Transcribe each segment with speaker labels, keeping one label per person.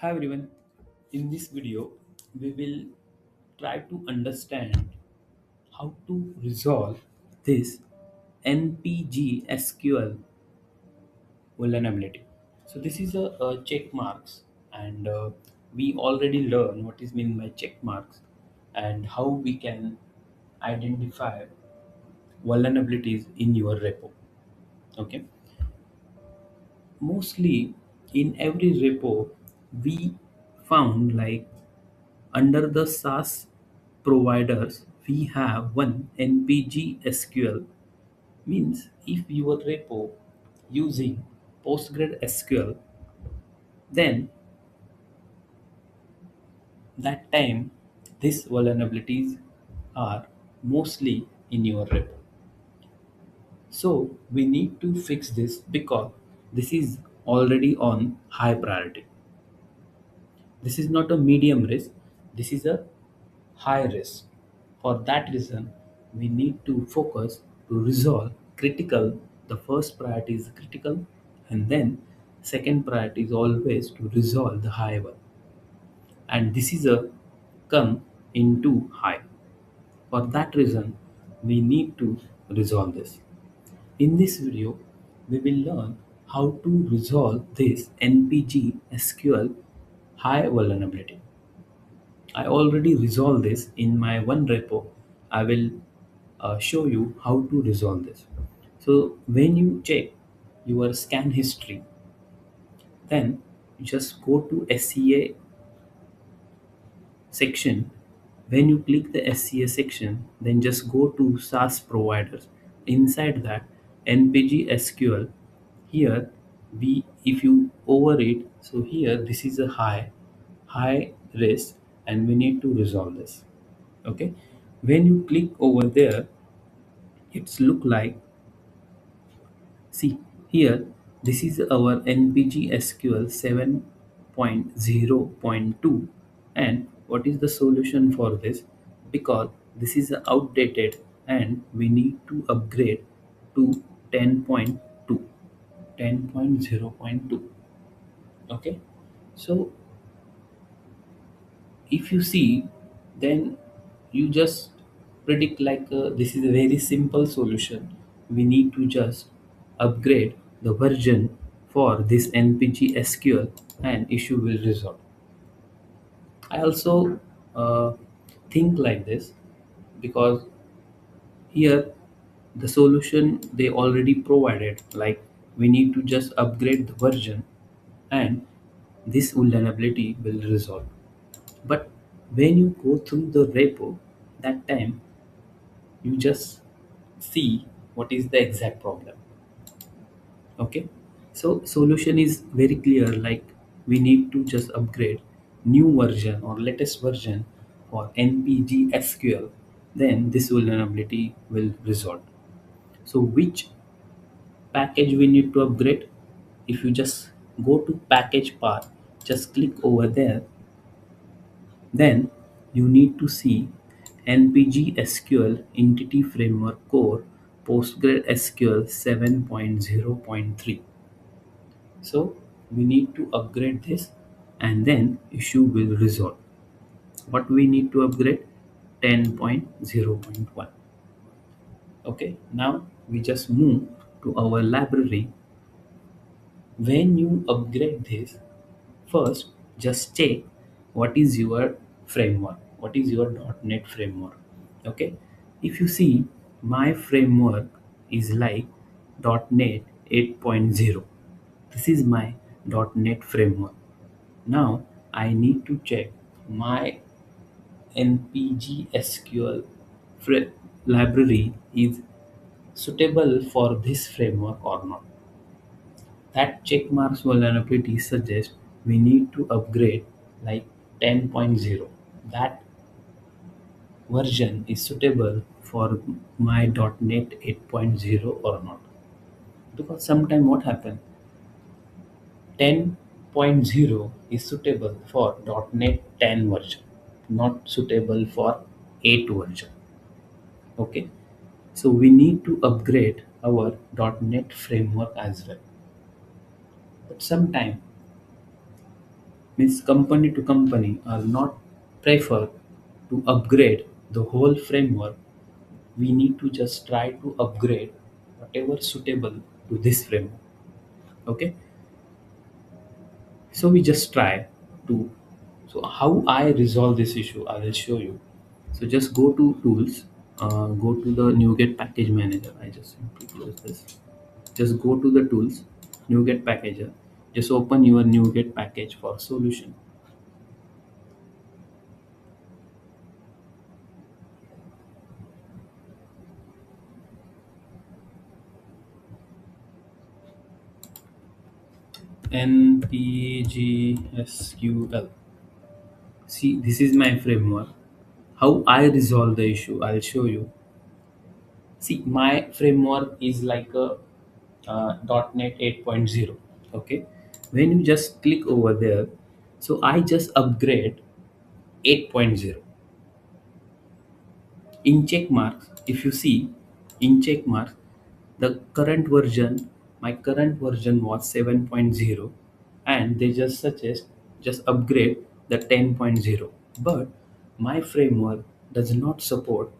Speaker 1: Hi everyone. In this video, we will try to understand how to resolve this Npgsql vulnerability. So this is a check marks, and we already learn what is meant by check marks and how we can identify vulnerabilities in your repo. Okay, mostly in every repo we found like under the SaaS providers, we have one Npgsql. Means if your repo using PostgreSQL, then that time these vulnerabilities are mostly in your repo. So we need to fix this because this is already on high priority. This is not a medium risk, this is a high risk. For that reason, we need to focus to resolve critical. The first priority is critical, and then second priority is always to resolve the high one. And this is a come into high. For that reason, we need to resolve this. In this video, we will learn how to resolve this NPG SQL high vulnerability. I already resolved this in my one repo. I will show you how to resolve this. So when you check your scan history, then you just go to SCA section. When you click the SCA section, then just go to SaaS providers. Inside that NPG SQL, here we if you over it, so here this is a high risk and we need to resolve this. Okay, when you click over there, it's look like, see here, this is our npg sql 7.0.2. And what is the solution for this? Because this is outdated and we need to upgrade to 10.2, 10.0.2. Okay, so if you see, then you just predict like this is a very simple solution. We need to just upgrade the version for this npg sql and issue will resolve. I also uh, think like this because here the solution they already provided, like we need to just upgrade the version and this vulnerability will resolve. But when you go through the repo, that time you just see what is the exact problem. Okay, so solution is very clear. Like we need to just upgrade new version or latest version for npg sql, then this vulnerability will resolve. So which package we need to upgrade? If you just go to package path, just click over there, then you need to see Npgsql Entity Framework Core PostgreSQL 7.0.3. So we need to upgrade this and then issue will resolve. What we need to upgrade? 10.0.1. Okay, now we just move to our library. When you upgrade this, first just check what is your framework, what is your .NET framework. Okay, if you see my framework is like .NET 8.0. This is my .NET framework. Now I need to check my npgsql library is suitable for this framework or not. That checkmarks vulnerability suggests we need to upgrade like 10.0. That version is suitable for my .NET 8.0 or not. Because sometimes what happen, 10.0 is suitable for .NET 10 version, not suitable for 8 version. Okay, so we need to upgrade our .NET framework as well. But sometimes Means company to company are not prefer to upgrade the whole framework. We need to just try to upgrade whatever suitable to this framework. Okay, so we just try to. So how I resolve this issue, I will show you. So just go to tools, go to the NuGet package manager. I just simply close this. Just go to the tools, NuGet packager. Just open your NuGet package for solution. Npgsql. See, this is my framework. How I resolve the issue, I'll show you. See, my framework is like a .NET 8.0. Okay, when you just click over there, so I just upgrade 8.0 in Checkmarx. If you see in Checkmarx, the current version, my current version was 7.0, and they just suggest just upgrade the 10.0. But my framework does not support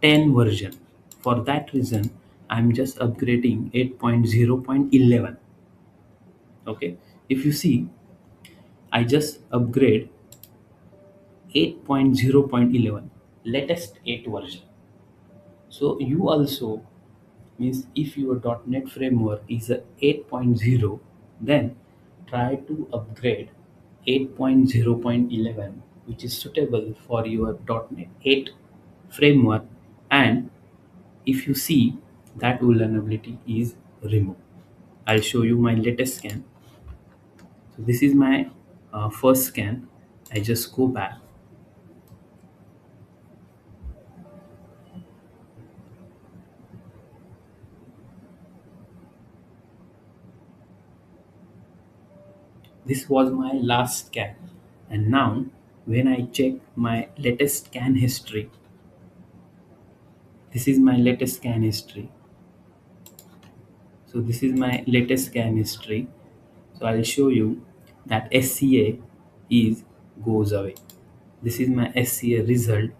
Speaker 1: 10 version. For that reason, I'm just upgrading 8.0.11. Okay, if you see, I just upgrade 8.0.11, latest 8 version. So you also, means if your .NET framework is a 8.0, then try to upgrade 8.0.11, which is suitable for your .NET 8 framework. And if you see, that vulnerability is removed. I'll show you my latest scan. So this is my first scan. I just go back. This was my last scan. And now when I check my latest scan history, this is my latest scan history. So this is my latest scan history. So I'll show you that SCA is goes away. This is my SCA result.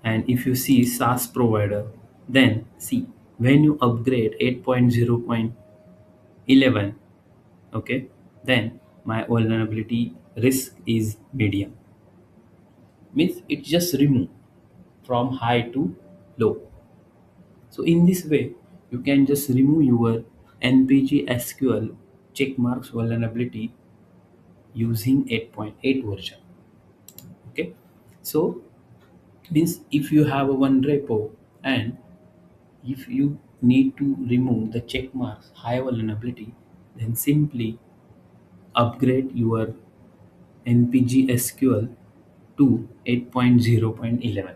Speaker 1: And if you see SAST provider, then see, when you upgrade 8.0.11, okay, then my vulnerability risk is medium. Means it just remove from high to low. So in this way, you can just remove your Npgsql checkmarks vulnerability using 8.8 version. Okay, so means if you have a one repo, and if you need to remove the checkmarks high vulnerability, then simply upgrade your Npgsql to 8.0.11,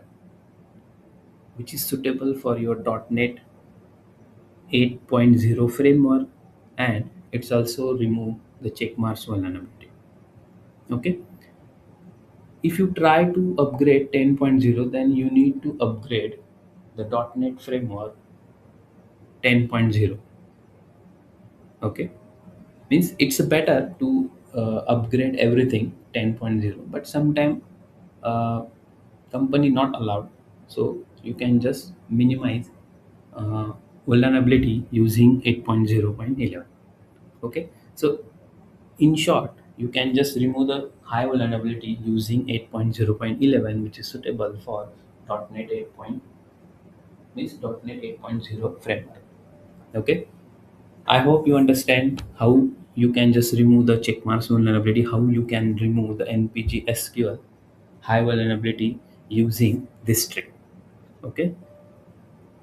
Speaker 1: which is suitable for your .NET 8.0 framework, and it's also remove the checkmarks vulnerability. Okay, if you try to upgrade 10.0, then you need to upgrade the .NET framework 10.0. Okay, means it's better to upgrade everything 10.0, but sometime uh, company not allowed, so you can just minimize uh, vulnerability using 8.0.11. Okay, so in short, you can just remove the high vulnerability using 8.0.11, which is suitable for .NET 8 point, means .NET 8.0 framework. Okay, I hope you understand how you can just remove the checkmarks vulnerability, how you can remove the NPG SQL high vulnerability using this trick. Okay,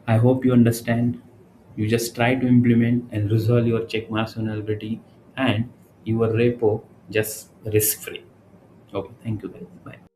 Speaker 1: I hope you understand. You just try to implement and resolve your checkmarks vulnerability, and your repo just risk free. Okay, thank you guys. Bye.